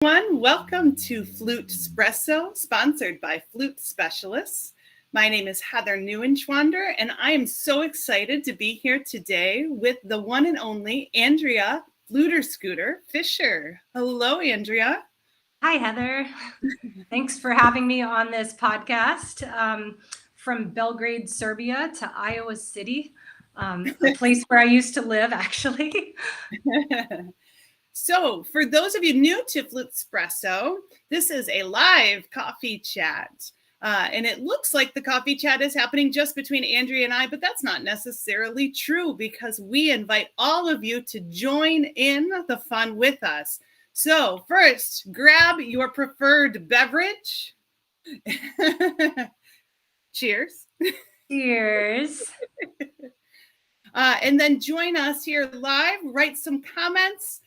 Everyone, welcome to FluteSpresso, sponsored by Flute Specialists. My name is Heather Neuenschwander, and I am so excited to be here today with the one and only Andrea Fluterscooter Fisher. Hello, Andrea. Hi, Heather. Thanks for having me on this podcast. From Belgrade, Serbia to Iowa City, a place where I used to live, actually. So, for those of you new to FluteSpresso, this is a live coffee chat. And it looks like the coffee chat is happening just between Andrea and I, but that's not necessarily true because we invite all of you to join in the fun with us. So, first, grab your preferred beverage. Cheers. Cheers. And then join us here live. Write some comments.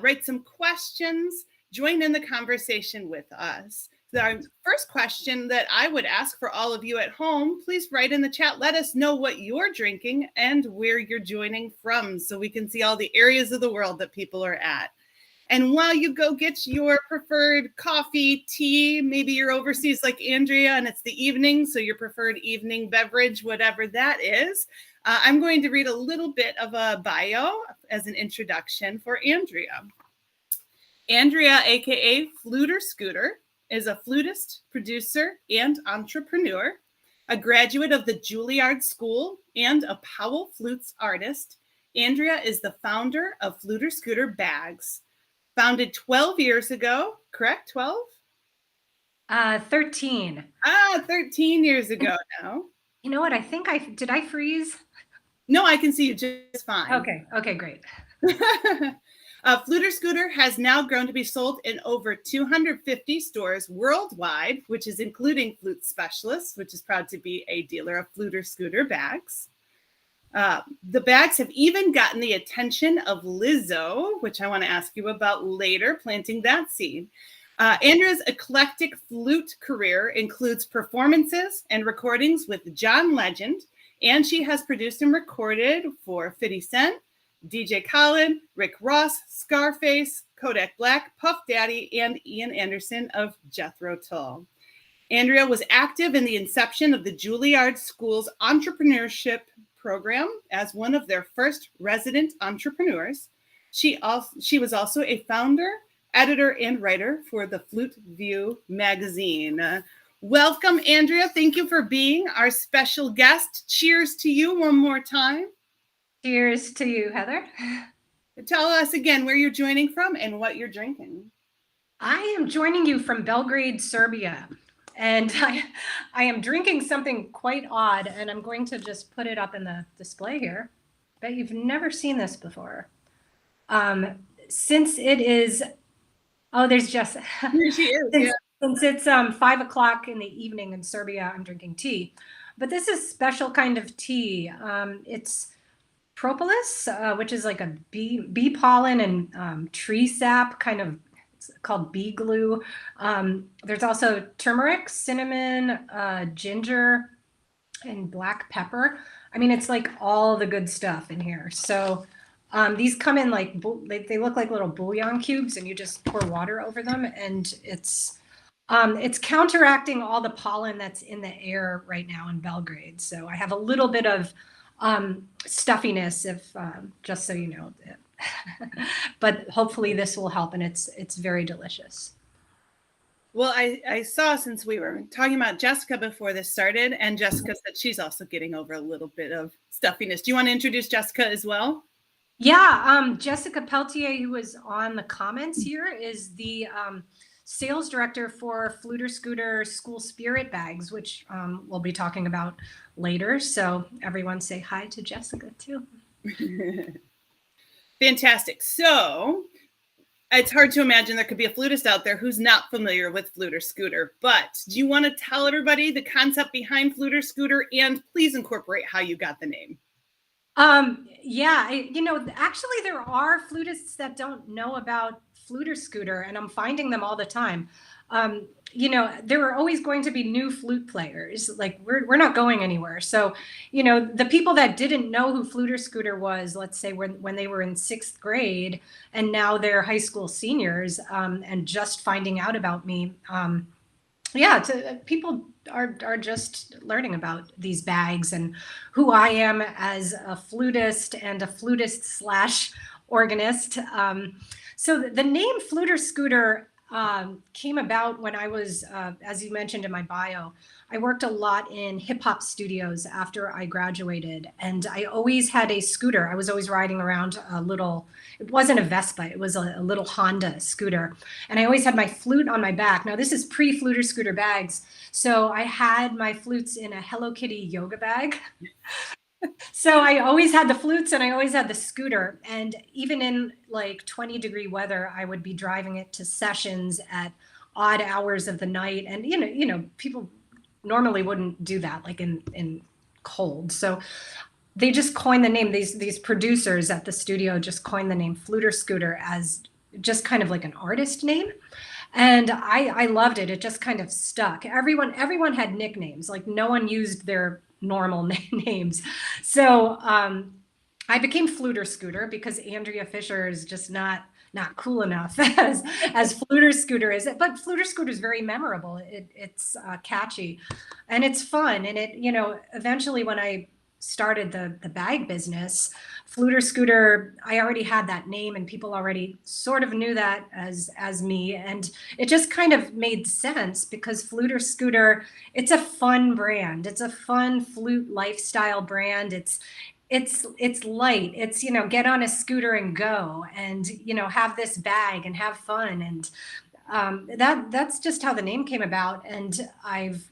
Write some questions, join in the conversation with us. Our first question that I would ask for all of you at home, please write in the chat. Let us know what you're drinking and where you're joining from so we can see all the areas of the world that people are at. And while you go get your preferred coffee, tea, maybe you're overseas like Andrea and it's the evening, so your preferred evening beverage, whatever that is, I'm going to read a little bit of a bio as an introduction for Andrea. Andrea, aka Fluterscooter, is a flutist, producer, and entrepreneur, a graduate of the Juilliard School and a Powell Flutes artist. Andrea is the founder of Fluterscooter Bags, founded 12 years ago, correct? 12? 13. 13 years ago now. You know what? Did I freeze? No, I can see you just fine. Okay, great. Fluterscooter has now grown to be sold in over 250 stores worldwide, which is including Flute Specialists, which is proud to be a dealer of Fluterscooter bags. The bags have even gotten the attention of Lizzo, which I want to ask you about later, planting that seed. Andrea's eclectic flute career includes performances and recordings with John Legend, and she has produced and recorded for 50 Cent, DJ Khaled, Rick Ross, Scarface, Kodak Black, Puff Daddy, and Ian Anderson of Jethro Tull. Andrea was active in the inception of the Juilliard School's entrepreneurship program as one of their first resident entrepreneurs. She was also a founder, editor, and writer for the Flute View magazine. Welcome, Andrea. Thank you for being our special guest. Cheers to you one more time. Cheers to you, Heather. Tell us again where you're joining from and what you're drinking. I am joining you from Belgrade, Serbia. And I am drinking something quite odd, and I'm going to just put it up in the display here. Bet you've never seen this before. Since it is, there's Jessica. Here she is, yeah. Since it's 5 o'clock in the evening in Serbia, I'm drinking tea. But this is special kind of tea. It's propolis, which is like a bee pollen and tree sap, kind of. It's called bee glue. There's also turmeric, cinnamon, ginger, and black pepper. I mean, it's like all the good stuff in here. So these come in like, they look like little bouillon cubes, and you just pour water over them, and it's counteracting all the pollen that's in the air right now in Belgrade. So I have a little bit of stuffiness, if just so you know. But hopefully this will help, and it's very delicious. Well, I saw, since we were talking about Jessica before this started, and Jessica said she's also getting over a little bit of stuffiness. Do you want to introduce Jessica as well? Yeah, Jessica Peltier, who was on the comments here, is the sales director for Fluterscooter School Spirit Bags, which we'll be talking about later. So everyone say hi to Jessica too. Fantastic. So it's hard to imagine there could be a flutist out there who's not familiar with Fluterscooter, but do you want to tell everybody the concept behind Fluterscooter, and please incorporate how you got the name? Yeah, actually there are flutists that don't know about Fluterscooter, and I'm finding them all the time. there are always going to be new flute players. Like we're not going anywhere. So, the people that didn't know who Fluterscooter was, let's say when they were in 6th grade, and now they're high school seniors, and just finding out about me. People are just learning about these bags and who I am as a flutist and a flutist slash organist. So the name Fluterscooter came about when I was, as you mentioned in my bio, I worked a lot in hip hop studios after I graduated, and I always had a scooter. I was always riding around a little, it wasn't a Vespa, it was a little Honda scooter. And I always had my flute on my back. Now, this is pre-Fluterscooter bags. So I had my flutes in a Hello Kitty yoga bag. So I always had the flutes and I always had the scooter. And even in like 20-degree weather, I would be driving it to sessions at odd hours of the night. And, people normally wouldn't do that like in cold. So they just coined the name, these producers at the studio just coined the name Fluterscooter as just kind of like an artist name. And I loved it. It just kind of stuck. Everyone had nicknames. Like no one used their normal names. So I became Fluterscooter because Andrea Fisher is just not cool enough as Fluterscooter is. But Fluterscooter is very memorable. It's catchy, and it's fun. And it eventually when I started the bag business, Fluterscooter, I already had that name and people already sort of knew that as me. And it just kind of made sense because Fluterscooter, it's a fun brand. It's a fun flute lifestyle brand. It's light. It's, get on a scooter and go and, have this bag and have fun. And that's just how the name came about. And I've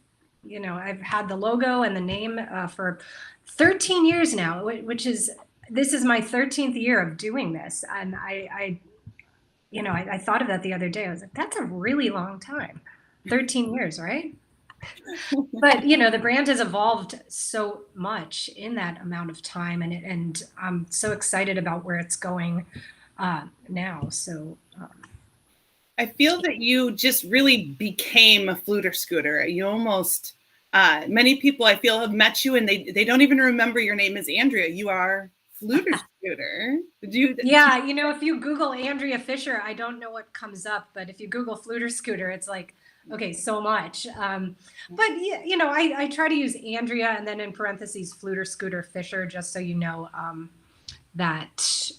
had the logo and the name for 13 years now, this is my 13th year of doing this. And I thought of that the other day. I was like, that's a really long time, 13 years, right? But, the brand has evolved so much in that amount of time. And I'm so excited about where it's going now. So I feel that you just really became a Fluterscooter. You almost, many people I feel have met you and they don't even remember your name is Andrea. You are Fluterscooter. Yeah, if you Google Andrea Fisher, I don't know what comes up, but if you Google Fluterscooter, it's like, okay, so much. But I try to use Andrea and then in parentheses Fluterscooter Fisher, just so you know that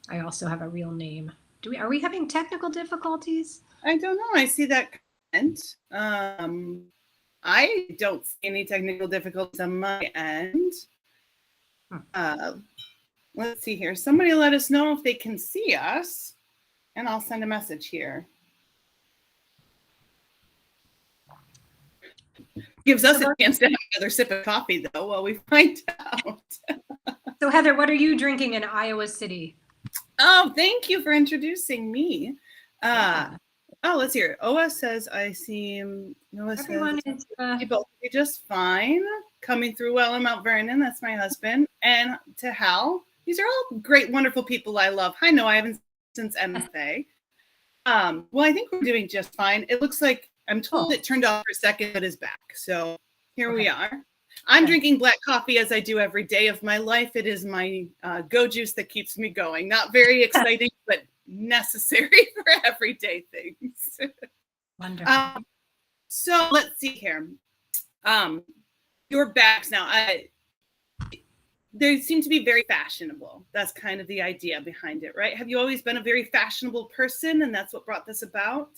I also have a real name. Are we having technical difficulties? I don't know. I see that comment. I don't see any technical difficulties on my end. Let's see here. Somebody let us know if they can see us, and I'll send a message here. Gives us a chance to have another sip of coffee, though, while we find out. So, Heather, what are you drinking in Iowa City? Oh, thank you for introducing me. Let's hear it. OS says, I seem, Noah Everyone says, is, you both do just fine. Coming through well in Mount Vernon. That's my husband. And to Hal, these are all great, wonderful people I love. Hi, no, I haven't since MFA. Well, I think we're doing just fine. It looks like I'm told it turned off for a second, but is back. So here we are. I'm drinking black coffee as I do every day of my life. It is my go juice that keeps me going. Not very exciting, but necessary for everyday things. Wonderful. So let's see here. Your bags now, they seem to be very fashionable. That's kind of the idea behind it, right? Have you always been a very fashionable person and that's what brought this about?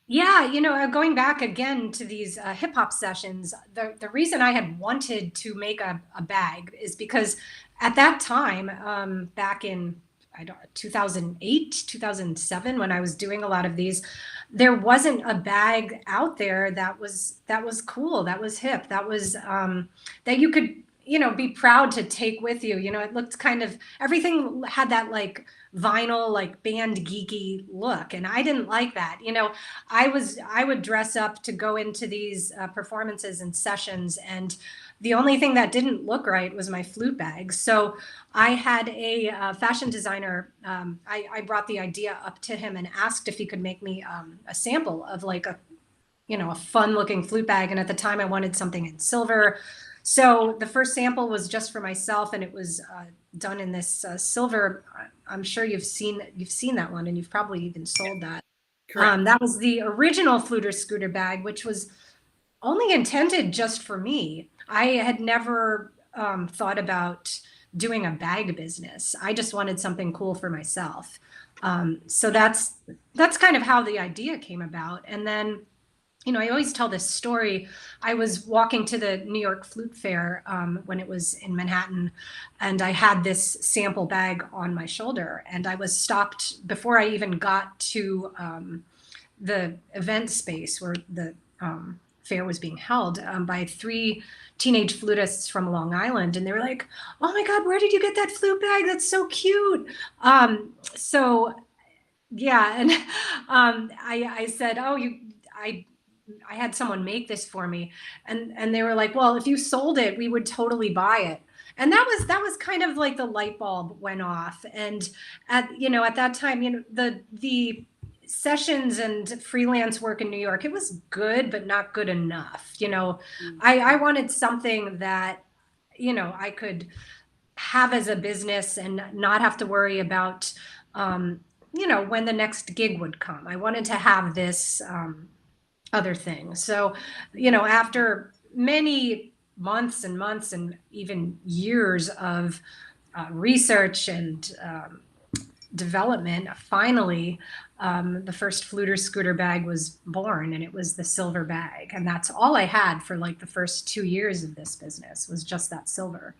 Yeah, going back again to these hip hop sessions, the reason I had wanted to make a bag is because at that time, back in 2008, 2007, when I was doing a lot of these, there wasn't a bag out there that was cool, that was hip, that was that you could be proud to take with you. It looked kind of, everything had that like vinyl, like band geeky look. And I didn't like that. I would dress up to go into these performances and sessions. And the only thing that didn't look right was my flute bag. So I had a fashion designer. I brought the idea up to him and asked if he could make me a sample of like a a fun looking flute bag. And at the time I wanted something in silver. So the first sample was just for myself, and it was done in this silver. I'm sure you've seen that one, and you've probably even sold that. Correct. That was the original Fluterscooter bag, which was only intended just for me. I had never thought about doing a bag business. I just wanted something cool for myself. So that's kind of how the idea came about. And then, I always tell this story. I was walking to the New York Flute Fair when it was in Manhattan, and I had this sample bag on my shoulder, and I was stopped before I even got to the event space where the fair was being held by 3 teenage flutists from Long Island, and they were like, "Oh my God, where did you get that flute bag? That's so cute." So yeah, and I said, "Oh, I had someone make this for me," and they were like, "Well, if you sold it, we would totally buy it." And that was kind of like the light bulb went off. And at that time, the sessions and freelance work in New York, it was good, but not good enough. I wanted something that, I could have as a business and not have to worry about, when the next gig would come. I wanted to have this other thing. So, after many months and months and even years of research and development, finally, the first Fluterscooter bag was born, and it was the silver bag. And that's all I had for like the first 2 years of this business, was just that silver.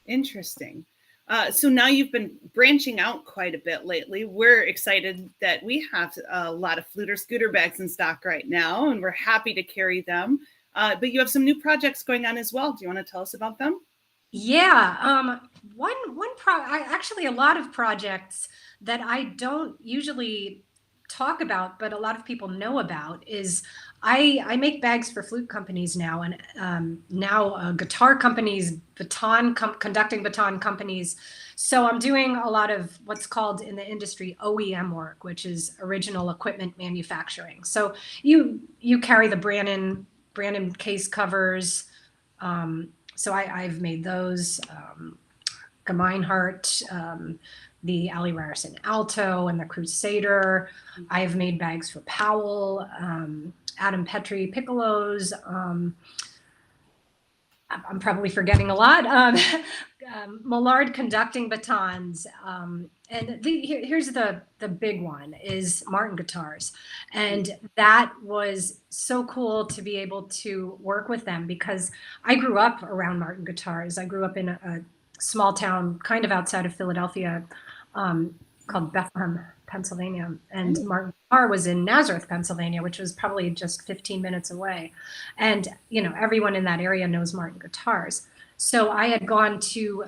Interesting. So now you've been branching out quite a bit lately. We're excited that we have a lot of Fluterscooter bags in stock right now, and we're happy to carry them. But you have some new projects going on as well. Do you want to tell us about them? Yeah, actually a lot of projects that I don't usually talk about, but a lot of people know about, is I make bags for flute companies now, and now guitar companies, conducting baton companies. So I'm doing a lot of what's called in the industry OEM work, which is original equipment manufacturing. So you carry the Brandon case covers. So I've made those, Gemeinhardt, the Ali Ryerson Alto, and the Crusader. I've made bags for Powell, Adam Petrie Piccolos. I'm probably forgetting a lot. Millard conducting batons. And here's the big one, is Martin guitars. And that was so cool to be able to work with them, because I grew up around Martin guitars. I grew up in a small town kind of outside of Philadelphia called Bethlehem, Pennsylvania. And Martin guitar was in Nazareth, Pennsylvania, which was probably just 15 minutes away. And, everyone in that area knows Martin guitars. So I had gone to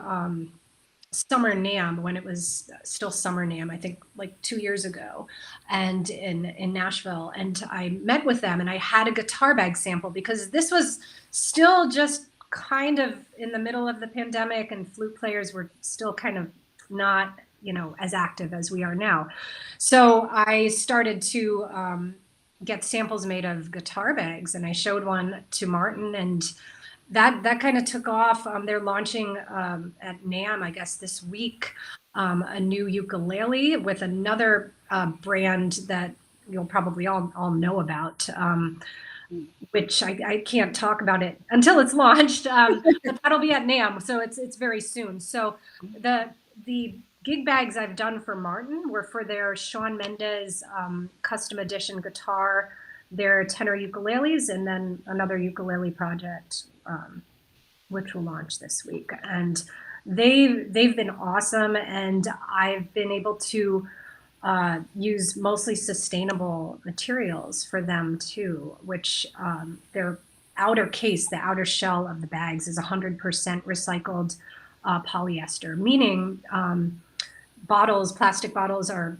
Summer NAMM when it was still Summer NAMM, I think like 2 years ago, and in Nashville. And I met with them, and I had a guitar bag sample, because this was still just kind of in the middle of the pandemic, and flute players were still kind of not, as active as we are now. So I started to get samples made of guitar bags, and I showed one to Martin, and that kind of took off. They're launching at NAMM, I guess, this week, a new ukulele with another brand that you'll probably all know about, which I can't talk about it until it's launched, but that'll be at NAMM, so it's very soon. So the gig bags I've done for Martin were for their Shawn Mendes custom edition guitar, their tenor ukuleles, and then another ukulele project, which will launch this week. And they've been awesome, and I've been able to use mostly sustainable materials for them too, which their outer case, the outer shell of the bags, is 100% recycled polyester, meaning plastic bottles are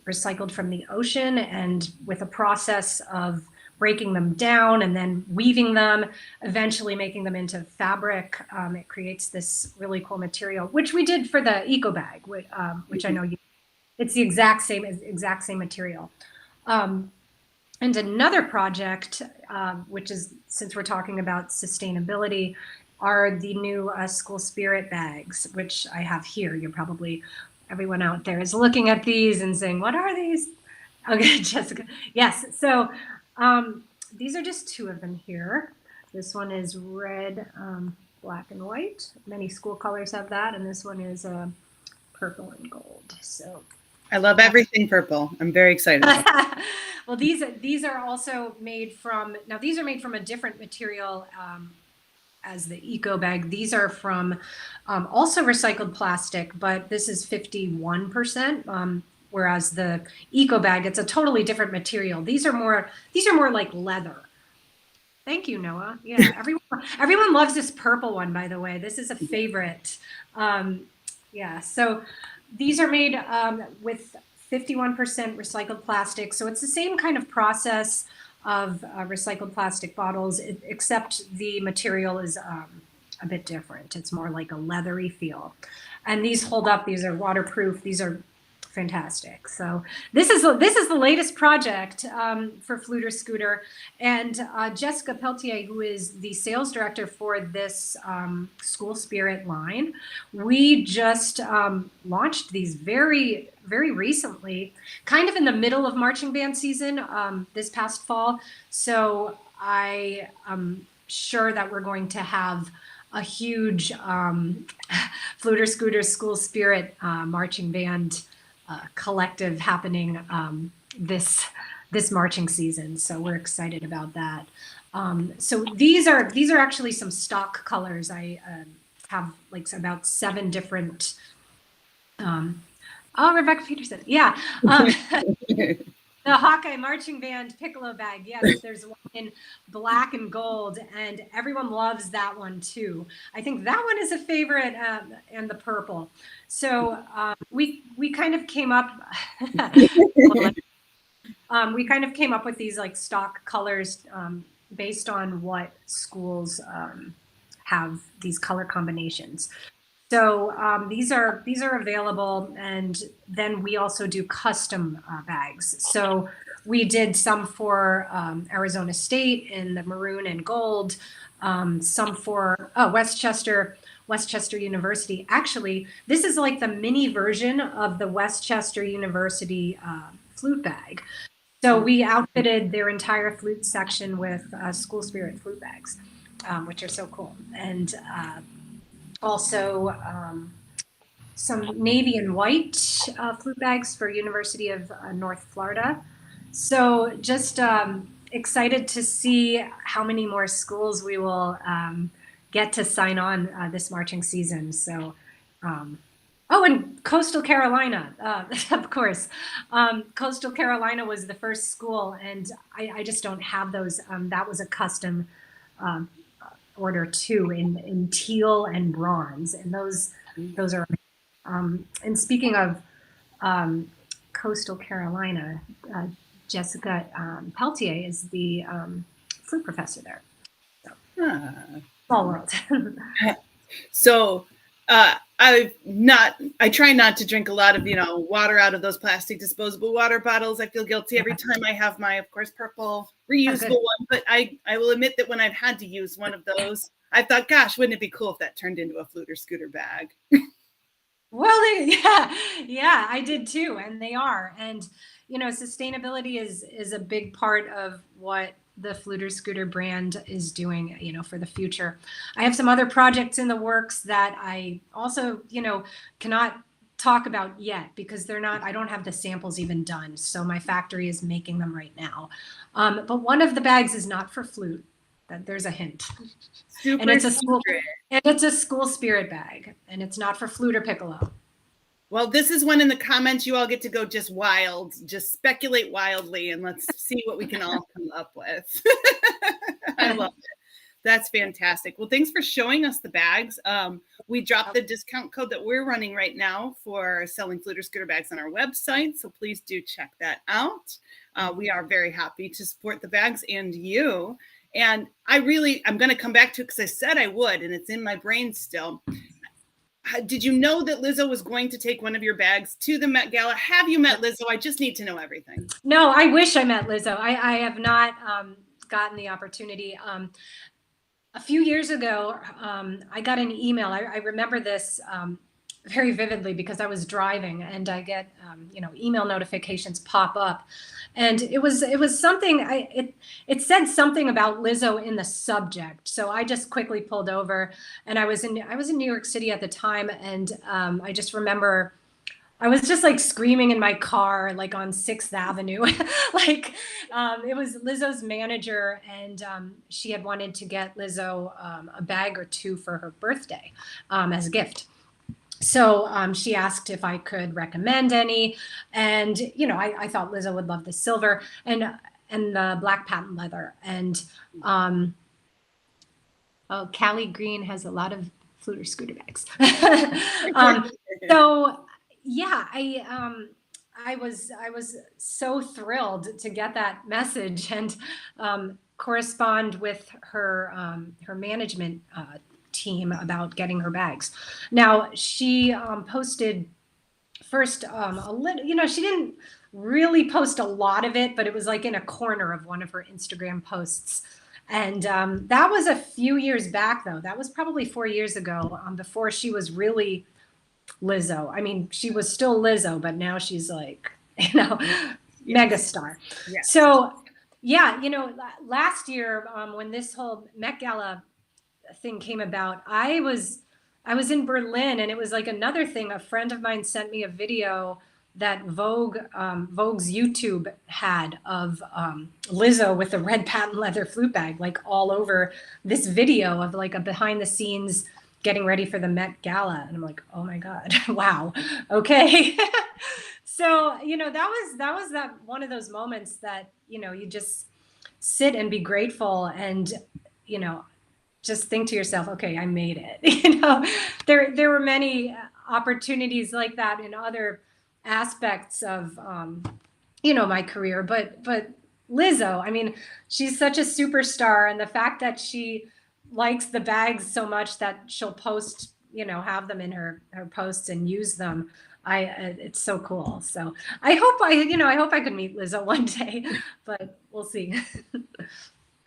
recycled from the ocean, and with a process of breaking them down and then weaving them, eventually making them into fabric, it creates this really cool material, which we did for the eco bag, which I know it's the exact same material. And another project, which is, since we're talking about sustainability, are the new school spirit bags, which I have here. You're probably, everyone out there is looking at these and saying, what are these? Okay, Jessica. Yes. So these are just two of them here. This one is red, black, and white. Many school colors have that. And this one is purple and gold. So I love everything purple. I'm very excited. well, these are also made from, now these are made from a different material as the eco bag. These are from also recycled plastic, but this is 51%. Whereas the eco bag, it's a totally different material. These are more like leather. Thank you, Noah. Yeah, everyone loves this purple one, by the way. This is a favorite. Yeah, so these are made with 51% recycled plastic. So it's the same kind of process of recycled plastic bottles, except the material is a bit different. It's more like a leathery feel. And these hold up. These are waterproof. These are fantastic. So this is the latest project for Fluterscooter, and Jessica Peltier, who is the sales director for this school spirit line, we just launched these very recently, kind of in the middle of marching band season this past fall. So I am sure that we're going to have a huge Fluterscooter school spirit marching band collective happening this marching season, so we're excited about that. So these are actually some stock colors. I have like about 7 different. Oh, Rebecca Peterson, yeah. The Hawkeye Marching Band Piccolo bag. Yes, there's one in black and gold, and everyone loves that one too. I think that one is a favorite, and the purple. So we kind of came up. We kind of came up with these like stock colors based on what schools have these color combinations. So these are available, and then we also do custom bags. So we did some for Arizona State in the maroon and gold, some for Westchester University. Actually, this is like the mini version of the Westchester University flute bag. So we outfitted their entire flute section with school spirit flute bags, which are so cool. And also some navy and white flute bags for University of North Florida. So just excited to see how many more schools we will get to sign on this marching season. So, oh, and Coastal Carolina, of course. Coastal Carolina was the first school, and I just don't have those. That was a custom order too, in teal and bronze, and those are. And speaking of Coastal Carolina, Jessica Peltier is the flute professor there. So, small world. So I try not to drink a lot of, water out of those plastic disposable water bottles. I feel guilty every time I have my, of course, purple reusable one, but I will admit that when I've had to use one of those, I thought, gosh, wouldn't it be cool if that turned into a Fluterscooter bag? Well, yeah, I did too, and they are. And sustainability is a big part of what the Fluterscooter brand is doing, for the future. I have some other projects in the works that I also, cannot talk about yet because they're not. I don't have the samples even done, so my factory is making them right now. But one of the bags is not for flute. There's a hint. Super and it's a school spirit bag, and it's not for flute or piccolo. Well, this is one in the comments you all get to go just wild, just speculate wildly, and let's see what we can all come up with. I love it. That's fantastic. Well, thanks for showing us the bags. We dropped the discount code that we're running right now for selling Fluterscooter bags on our website, so please do check that out. We are very happy to support the bags and you. And I'm going to come back to it because I said I would, and it's in my brain still. did you know that Lizzo was going to take one of your bags to the Met Gala? Have you met Lizzo? I just need to know everything. No, I wish I met Lizzo. I have not gotten the opportunity. A few years ago, I got an email. I remember this very vividly because I was driving, and I get email notifications pop up, and it was something. It said something about Lizzo in the subject, so I just quickly pulled over, and I was in New York City at the time, and I just remember I was just like screaming in my car, like on 6th Avenue. Like it was Lizzo's manager, and she had wanted to get Lizzo a bag or two for her birthday as a gift. So she asked if I could recommend any. And, I thought Lizzo would love the silver and the black patent leather. And Callie Green has a lot of Fluterscooter bags. So yeah, I was so thrilled to get that message and correspond with her management team about getting her bags. Now she posted first a little, she didn't really post a lot of it, but it was like in a corner of one of her Instagram posts. And that was a few years back, though. That was probably 4 years ago, before she was really Lizzo. I mean, she was still Lizzo, but now she's like, megastar. Yes. So, yeah, last year when this whole Met Gala thing came about, I was in Berlin, and it was like another thing. A friend of mine sent me a video that Vogue's YouTube had of Lizzo with the red patent leather flute bag, like all over this video of like a behind the scenes getting ready for the Met Gala. And I'm like, oh my God, wow. Okay. So, that was one of those moments that, you just sit and be grateful and, just think to yourself, okay, I made it. There were many opportunities like that in other aspects of, my career, but Lizzo, I mean, she's such a superstar, and the fact that she likes the bags so much that she'll post, have them in her posts and use them. It's so cool. So I hope I could meet Lizzo one day, but we'll see.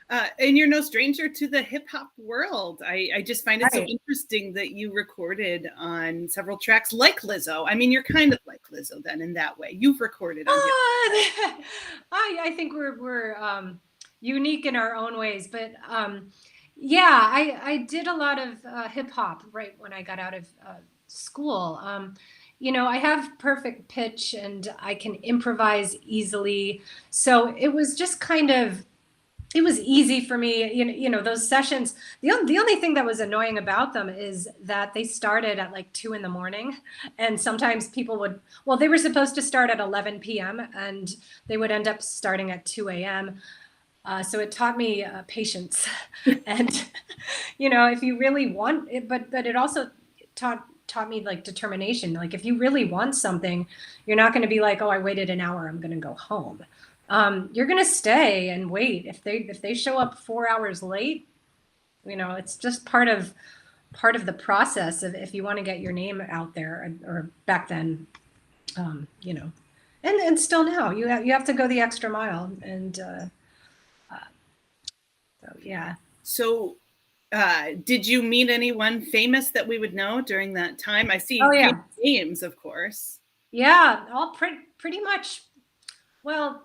And you're no stranger to the hip hop world. I just find it so interesting that you recorded on several tracks like Lizzo. I mean, you're kind of like Lizzo then in that way. You've recorded on hip hop. I think we're unique in our own ways, but yeah, I did a lot of hip hop right when I got out of school. I have perfect pitch and I can improvise easily. So it was just it was easy for me, those sessions. The only thing that was annoying about them is that they started at like 2 a.m. And sometimes people they were supposed to start at 11 p.m. and they would end up starting at 2 a.m. So it taught me patience and, if you really want it, but it also taught me like determination. Like if you really want something, you're not going to be like, oh, I waited an hour, I'm going to go home. You're going to stay and wait. If they show up 4 hours late, it's just part of the process of if you want to get your name out there, or back then, and still now you have to go the extra mile. And so, yeah. So did you meet anyone famous that we would know during that time? I see names, of course. Yeah, all pretty much. Well,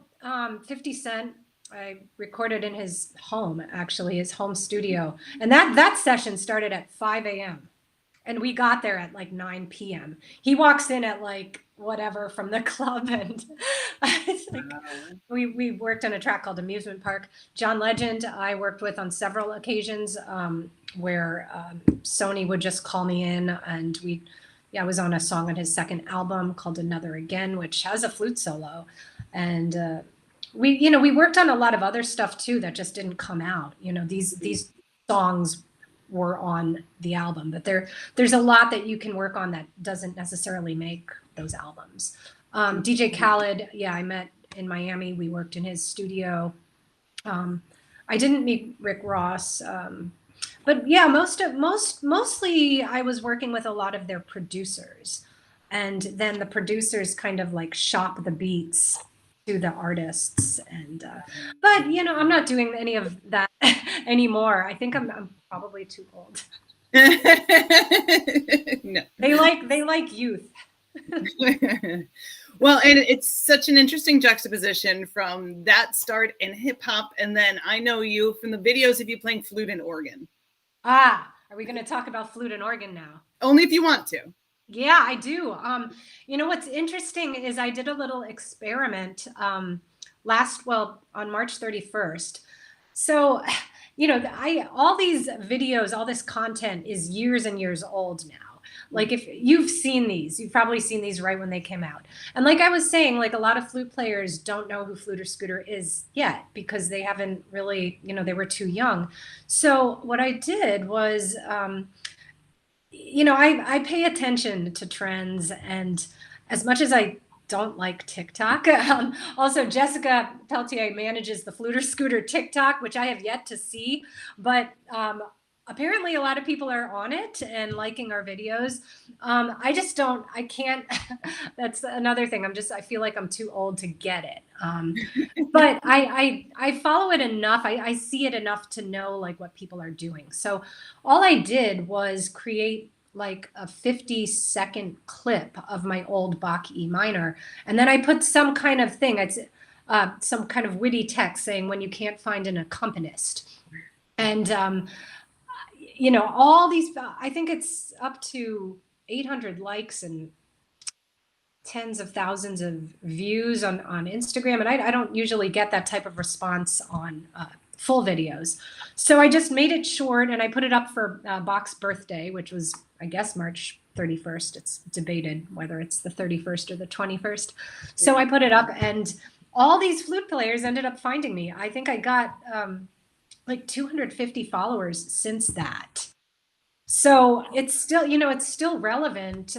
50 Cent, I recorded in his home, actually, his home studio. And that session started at 5 a.m. And we got there at like 9 p.m. He walks in at like whatever from the club. And it's like, we worked on a track called Amusement Park. John Legend, I worked with on several occasions where Sony would just call me in, and I was on a song on his second album called Another Again, which has a flute solo. And we worked on a lot of other stuff too that just didn't come out. These songs were on the album, but there's a lot that you can work on that doesn't necessarily make those albums. DJ Khaled, I met in Miami. We worked in his studio. I didn't meet Rick Ross. But yeah, mostly I was working with a lot of their producers, and then the producers kind of like shop the beats to the artists. And but you know, I'm not doing any of that anymore. I think I'm probably too old. No. They like youth. Well, and it's such an interesting juxtaposition from that start in hip hop, and then I know you from the videos of you playing flute and organ. Ah, are we going to talk about flute and organ now? Only if you want to. Yeah, I do. You know, what's interesting is I did a little experiment on March 31st. So, you know, all these videos, all this content is years and years old now. Like if you've seen these, you've probably seen these right when they came out. And like I was saying, like a lot of flute players don't know who Fluterscooter is yet because they haven't really, you know, they were too young. So what I did was, you know, I pay attention to trends, and as much as I don't like TikTok, also Jessica Peltier manages the Fluterscooter TikTok, which I have yet to see, but apparently a lot of people are on it and liking our videos. I just don't, I can't, that's another thing. I feel like I'm too old to get it. But I follow it enough. I see it enough to know like what people are doing. So all I did was create like a 50-second clip of my old Bach E minor. And then I put some kind of thing, some kind of witty text saying when you can't find an accompanist. And, you know, all these, I think it's up to 800 likes and tens of thousands of views on Instagram. And I don't usually get that type of response on full videos. So I just made it short and I put it up for Bach's birthday, which was, I guess, March 31st. It's debated whether it's the 31st or the 21st. So I put it up and all these flute players ended up finding me. I think I got like 250 followers since that. So it's still, you know, it's still relevant.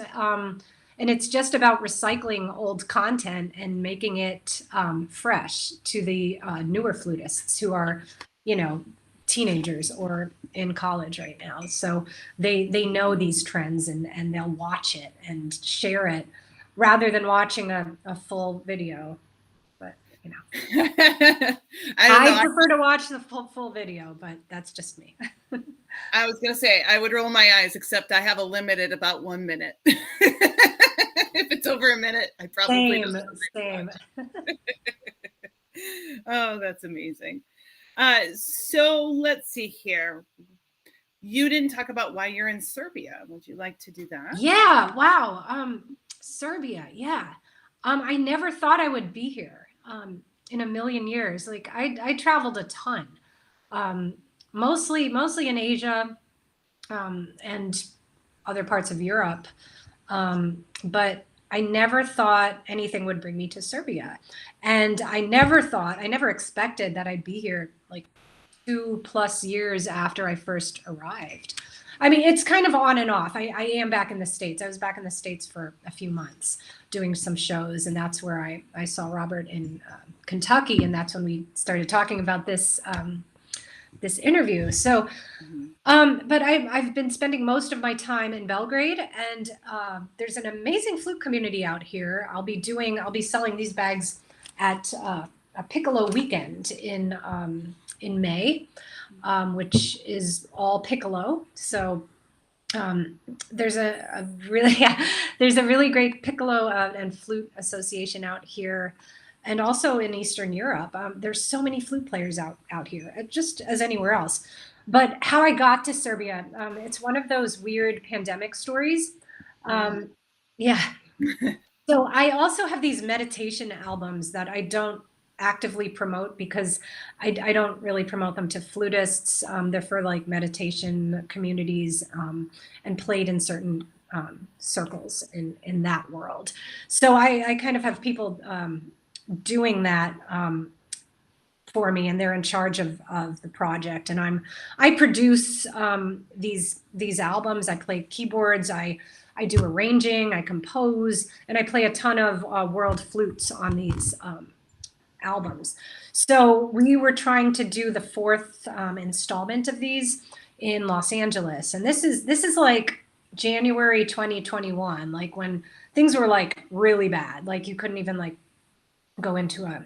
And it's just about recycling old content and making it fresh to the newer flutists who are, you know, teenagers or in college right now. So they know these trends and they'll watch it and share it rather than watching a full video. But, you know, I prefer to watch the full video, but that's just me. I was going to say, I would roll my eyes, except I have a limit at about 1 minute. If it's over a minute, I probably same. Oh, that's amazing. So let's see here. You didn't talk about why you're in Serbia. Would you like to do that? Yeah. Wow. Serbia. Yeah. I never thought I would be here in a million years. Like I traveled a ton, mostly in Asia and other parts of Europe. But I never thought anything would bring me to Serbia. And I never expected that I'd be here like 2+ years after I first arrived. I mean, it's kind of on and off. I am back in the States. I was back in the States for a few months doing some shows. And that's where I saw Robert in Kentucky. And that's when we started talking about this this interview. So, but I've been spending most of my time in Belgrade, and there's an amazing flute community out here. I'll be selling these bags at a piccolo weekend in May, which is all piccolo. So there's a really great piccolo and flute association out here. And also in Eastern Europe, there's so many flute players out here, just as anywhere else. But how I got to Serbia, it's one of those weird pandemic stories. Yeah. So I also have these meditation albums that I don't actively promote because I don't really promote them to flutists. They're for like meditation communities and played in certain circles in that world. So I kind of have people doing that for me, and they're in charge of the project. And I produce these albums. I play keyboards. I do arranging. I compose, and I play a ton of world flutes on these albums. So we were trying to do the fourth installment of these in Los Angeles. And this is like January 2021, like when things were like really bad, like you couldn't even like go into a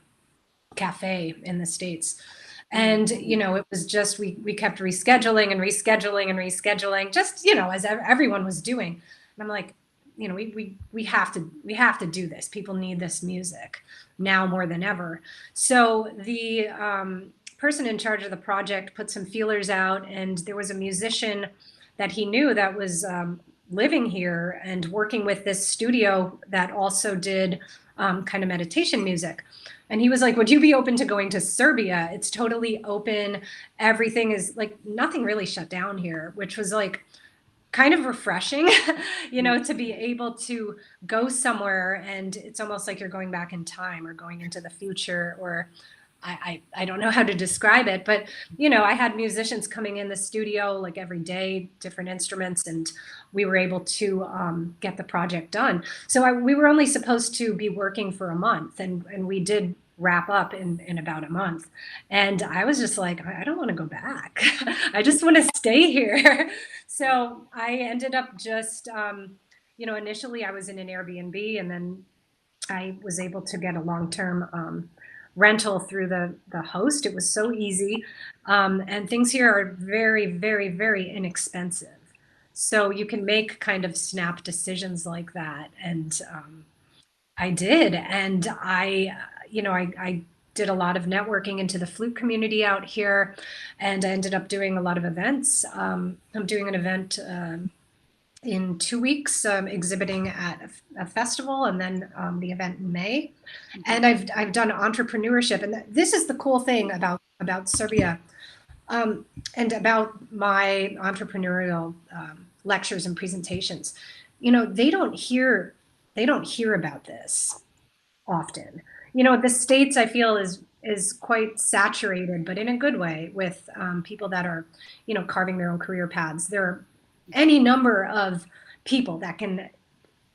cafe in the States. And, you know, it was just, we kept rescheduling and rescheduling and rescheduling, just, you know, as everyone was doing. And I'm like, you know, we have to do this. People need this music now more than ever. So the person in charge of the project put some feelers out, and there was a musician that he knew that was living here and working with this studio that also did kind of meditation music. And he was like, would you be open to going to Serbia? It's totally open. Everything is like, nothing really shut down here, which was like kind of refreshing, you know, to be able to go somewhere and it's almost like you're going back in time or going into the future, or I don't know how to describe it, but, you know, I had musicians coming in the studio like every day, different instruments, and we were able to get the project done. So we were only supposed to be working for a month, and we did wrap up in about a month. And I was just like, I don't want to go back. I just want to stay here. So I ended up just, you know, initially I was in an Airbnb, and then I was able to get a long-term rental through the host. It was so easy. And things here are very, very, very inexpensive. So you can make kind of snap decisions like that. And I did. And you know, I did a lot of networking into the flute community out here. And I ended up doing a lot of events. I'm doing an event in 2 weeks, exhibiting at a festival, and then the event in May. And I've done entrepreneurship, and this is the cool thing about Serbia, and about my entrepreneurial lectures and presentations. You know, they don't hear about this often. You know, the States, I feel, is quite saturated, but in a good way, with people that are, you know, carving their own career paths. There are any number of people that can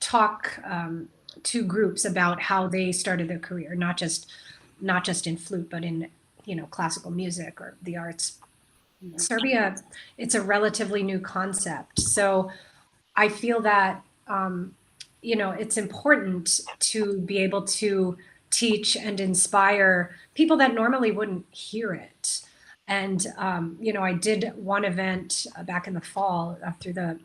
talk to groups about how they started their career, not just in flute, but in, you know, classical music or the arts. Serbia, it's a relatively new concept. So I feel that, you know, it's important to be able to teach and inspire people that normally wouldn't hear it. And, you know, I did one event back in the fall through the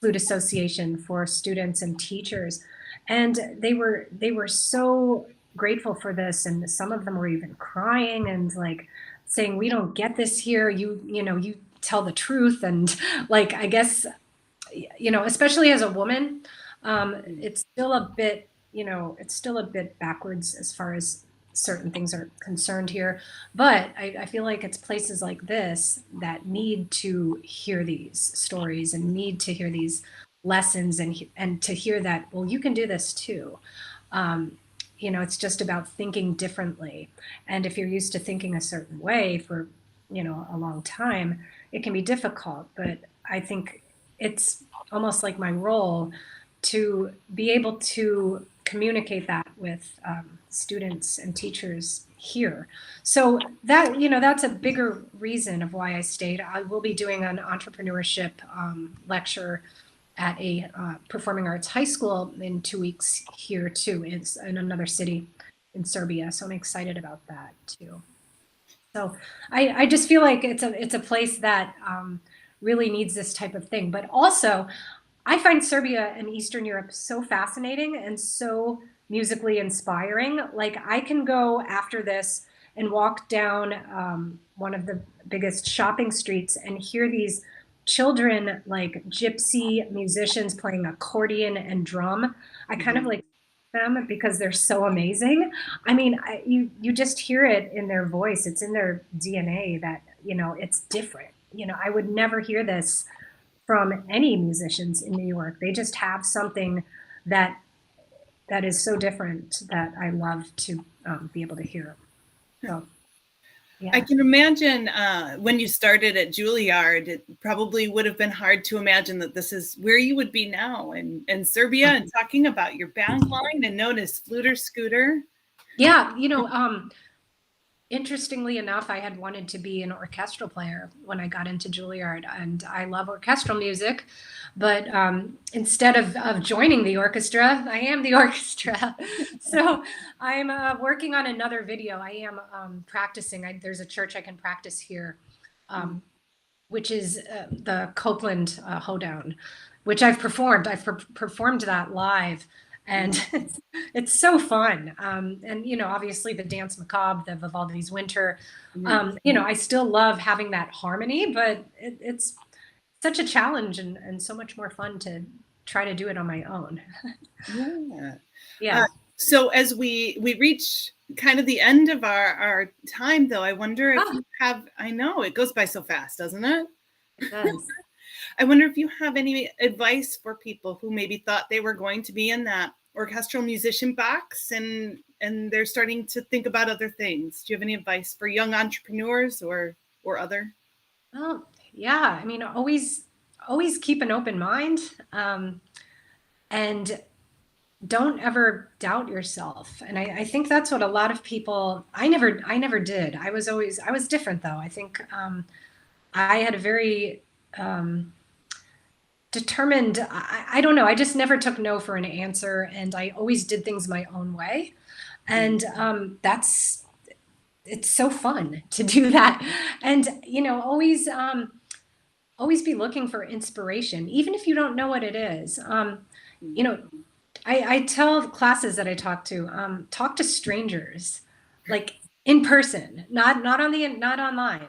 Flute Association for students and teachers. And they were so grateful for this. And some of them were even crying and like saying, we don't get this here. You know, you tell the truth. And like, I guess, you know, especially as a woman, it's still a bit, you know, it's still a bit backwards as far as certain things are concerned here. But I feel like it's places like this that need to hear these stories and need to hear these lessons, and to hear that, well, you can do this too. You know, it's just about thinking differently. And if you're used to thinking a certain way for, you know, a long time, it can be difficult. But I think it's almost like my role to be able to communicate that with students and teachers here. So that, you know, that's a bigger reason of why I stayed. I will be doing an entrepreneurship lecture at a performing arts high school in 2 weeks here too. It's in another city in Serbia. So I'm excited about that too. So I just feel like it's a place that really needs this type of thing. But also, I find Serbia and Eastern Europe so fascinating and so musically inspiring. Like, I can go after this and walk down one of the biggest shopping streets and hear these children, like gypsy musicians playing accordion and drum. I kind of like them because they're so amazing. I mean, you just hear it in their voice. It's in their DNA that, you know, it's different. You know, I would never hear this from any musicians in New York. They just have something that is so different that I love to be able to hear. So, yeah. I can imagine when you started at Juilliard, it probably would have been hard to imagine that this is where you would be now in Serbia, and talking about your band line and known as Fluterscooter. Yeah, you know, interestingly enough, I had wanted to be an orchestral player when I got into Juilliard, and I love orchestral music. But instead of joining the orchestra, I am the orchestra. So I'm working on another video. I am practicing. There's a church I can practice here, which is the Copeland Hoedown, which I've performed. I've performed that live. And it's so fun. And, you know, obviously the Dance Macabre, the Vivaldi's Winter, you know, I still love having that harmony, but it's such a challenge and so much more fun to try to do it on my own. Yeah. Yeah. So as we reach kind of the end of our time, though, I wonder if you have, I know it goes by so fast, doesn't it? It does. I wonder if you have any advice for people who maybe thought they were going to be in that orchestral musician box and they're starting to think about other things. Do you have any advice for young entrepreneurs or other? Well, yeah. I mean, always keep an open mind, and don't ever doubt yourself. And I think that's what a lot of people, I never did. I was different though. I think I had a very determined, I don't know, I just never took no for an answer, and I always did things my own way. And it's so fun to do that. And, you know, always be looking for inspiration, even if you don't know what it is. You know, I tell classes that I talk to strangers, like in person, not online,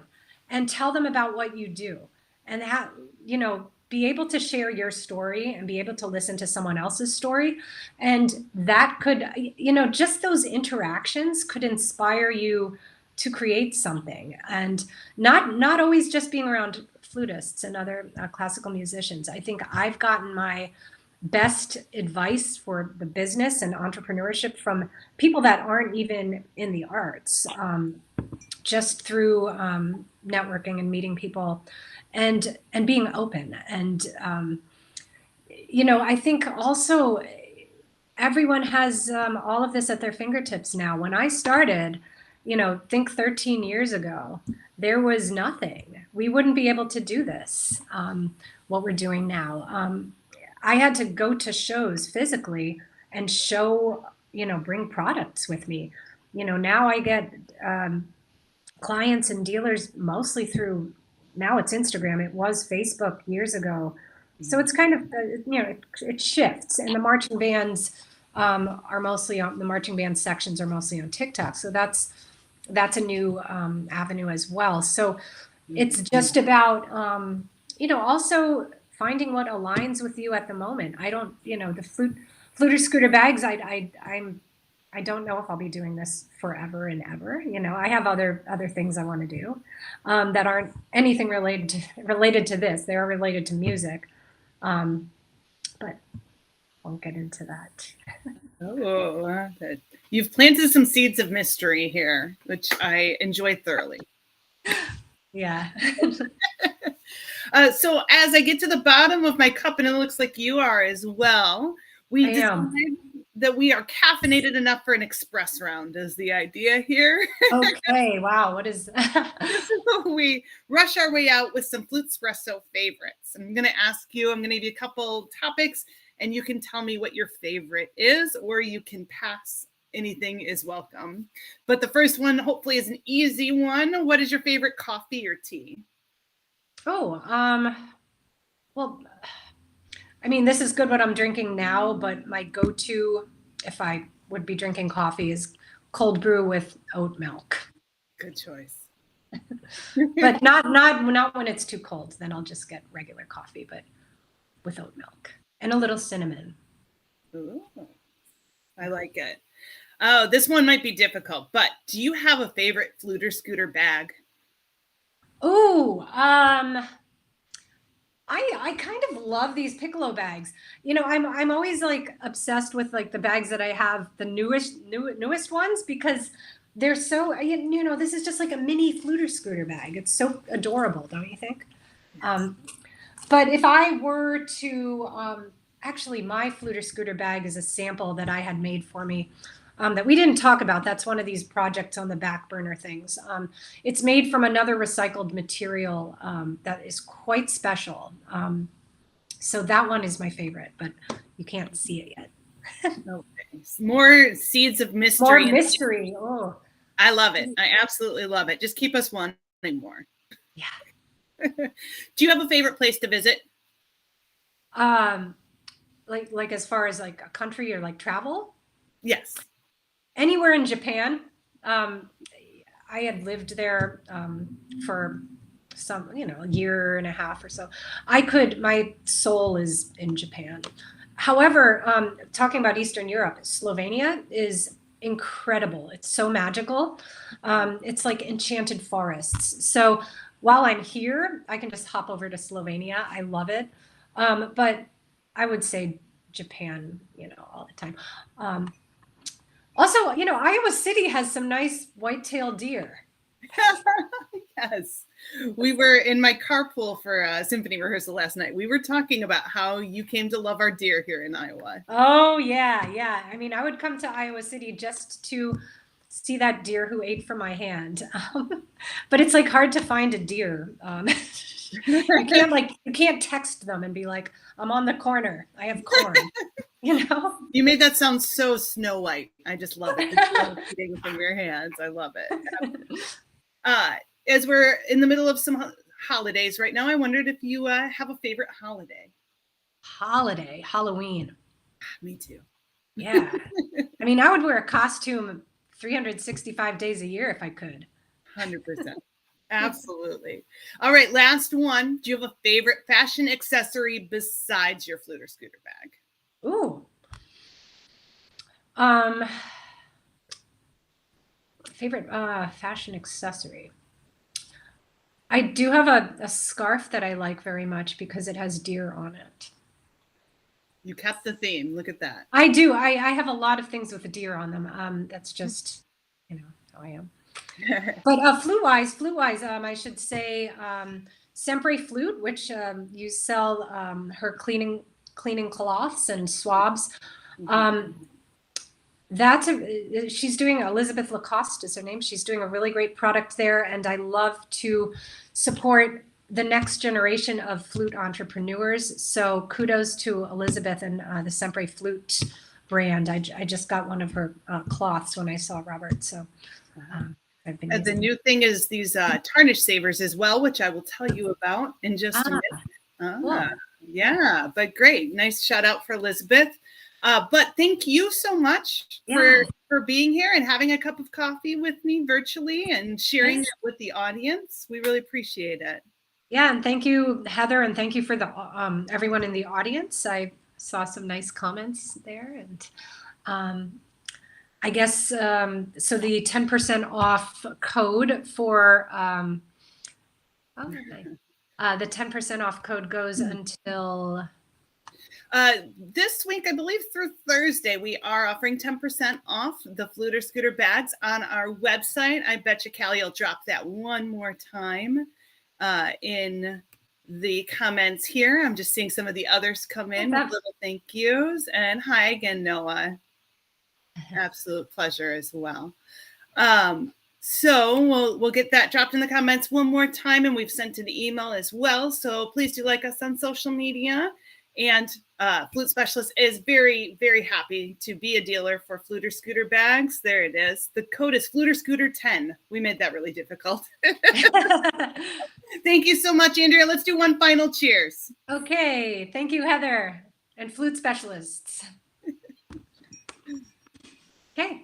and tell them about what you do, and how, you know, be able to share your story and be able to listen to someone else's story. And that could, you know, just those interactions could inspire you to create something, and not always just being around flutists and other classical musicians. I think I've gotten my best advice for the business and entrepreneurship from people that aren't even in the arts, just through networking and meeting people and being open. And you know, I think also everyone has all of this at their fingertips now. When I started, you know, think 13 years ago, there was nothing. We wouldn't be able to do this, what we're doing now. I had to go to shows physically and show, you know, bring products with me. You know, now I get clients and dealers mostly through, now it's Instagram. It was Facebook years ago. So it's kind of, you know, it shifts. And the marching bands are mostly on, the marching band sections are mostly on TikTok. So that's a new avenue as well. So it's just about, you know, also finding what aligns with you at the moment. I don't, you know, the Fluterscooter bags, I don't know if I'll be doing this forever and ever. You know, I have other things I want to do that aren't anything related to this. They are related to music, but won't get into that. Oh, you've planted some seeds of mystery here, which I enjoy thoroughly. Yeah. So as I get to the bottom of my cup, and it looks like you are as well, we decided that we are caffeinated enough for an express round is the idea here. Okay. Wow. What is we rush our way out with some FluteSpresso favorites. I'm going to ask you, I'm going to give you a couple topics, and you can tell me what your favorite is, or you can pass. Anything is welcome. But the first one hopefully is an easy one. What is your favorite coffee or tea? Oh, well, I mean, this is good what I'm drinking now, but my go-to, if I would be drinking coffee, is cold brew with oat milk. Good choice. But not when it's too cold. Then I'll just get regular coffee, but with oat milk and a little cinnamon. Ooh, I like it. Oh, this one might be difficult, but do you have a favorite Fluterscooter bag? Oh, I kind of love these piccolo bags. You know, I'm always like obsessed with like the bags that I have, the newest ones, because they're so, you know, this is just like a mini Fluterscooter bag. It's so adorable, don't you think? Yes. But if I were to, actually my Fluterscooter bag is a sample that I had made for me that we didn't talk about. That's one of these projects on the back burner things. It's made from another recycled material that is quite special. So that one is my favorite, but you can't see it yet. Okay. More seeds of mystery. More mystery. Oh, I love it. I absolutely love it. Just keep us wanting more. yeah. Do you have a favorite place to visit? Like as far as like a country or like travel? Yes. Anywhere in Japan. I had lived there for some, a year and a half or so. My soul is in Japan. However, talking about Eastern Europe, Slovenia is incredible. It's so magical. It's like enchanted forests. So while I'm here, I can just hop over to Slovenia. I love it. But I would say Japan, all the time. Also, Iowa City has some nice white-tailed deer. Yes. We were in my carpool for a symphony rehearsal last night. We were talking about how you came to love our deer here in Iowa. Oh, yeah, yeah. I mean, I would come to Iowa City just to see that deer who ate from my hand. But it's like hard to find a deer. You can't text them and be like, I'm on the corner. I have corn. You made that sound so Snow White. I just love it. Eating from your hands. I love it. As we're in the middle of some holidays right now, I wondered if you have a favorite holiday. Halloween. Me too. Yeah. I mean, I would wear a costume 365 days a year if I could. 100%. Absolutely. All right, last one. Do you have a favorite fashion accessory besides your Fluterscooter bag? Ooh. Favorite fashion accessory. I do have a scarf that I like very much because it has deer on it. You kept the theme. Look at that. I do. I have a lot of things with a deer on them. That's just, how I am. But flute-wise, I should say Sempre Flute, which you sell her cleaning cloths and swabs. She's doing, Elizabeth Lacoste is her name. She's doing a really great product there, and I love to support the next generation of flute entrepreneurs. So kudos to Elizabeth and the Sempre Flute brand. I just got one of her cloths when I saw Robert. So I've been the new thing is these tarnish savers as well, which I will tell you about in just a minute. Cool. Yeah, but great. Nice shout out for Elizabeth. But thank you so much for being here and having a cup of coffee with me virtually and sharing it with the audience. We really appreciate it. Yeah, and thank you, Heather, and thank you for the everyone in the audience. I saw some nice comments there, and I guess so. The 10% off code for the 10% off code goes until. This week, I believe through Thursday, we are offering 10% off the Fluterscooter bags on our website. I bet you Callie will drop that one more time in the comments here. I'm just seeing some of the others come in with little thank yous. And hi again, Noah. Absolute pleasure as well. So we'll get that dropped in the comments one more time, and we've sent an email as well. So please do like us on social media. And Flute Specialist is very, very happy to be a dealer for Fluterscooter bags. There it is. The code is Fluterscooter10. We made that really difficult. Thank you so much, Andrea. Let's do one final cheers. Okay. Thank you, Heather, and Flute Specialists. Okay.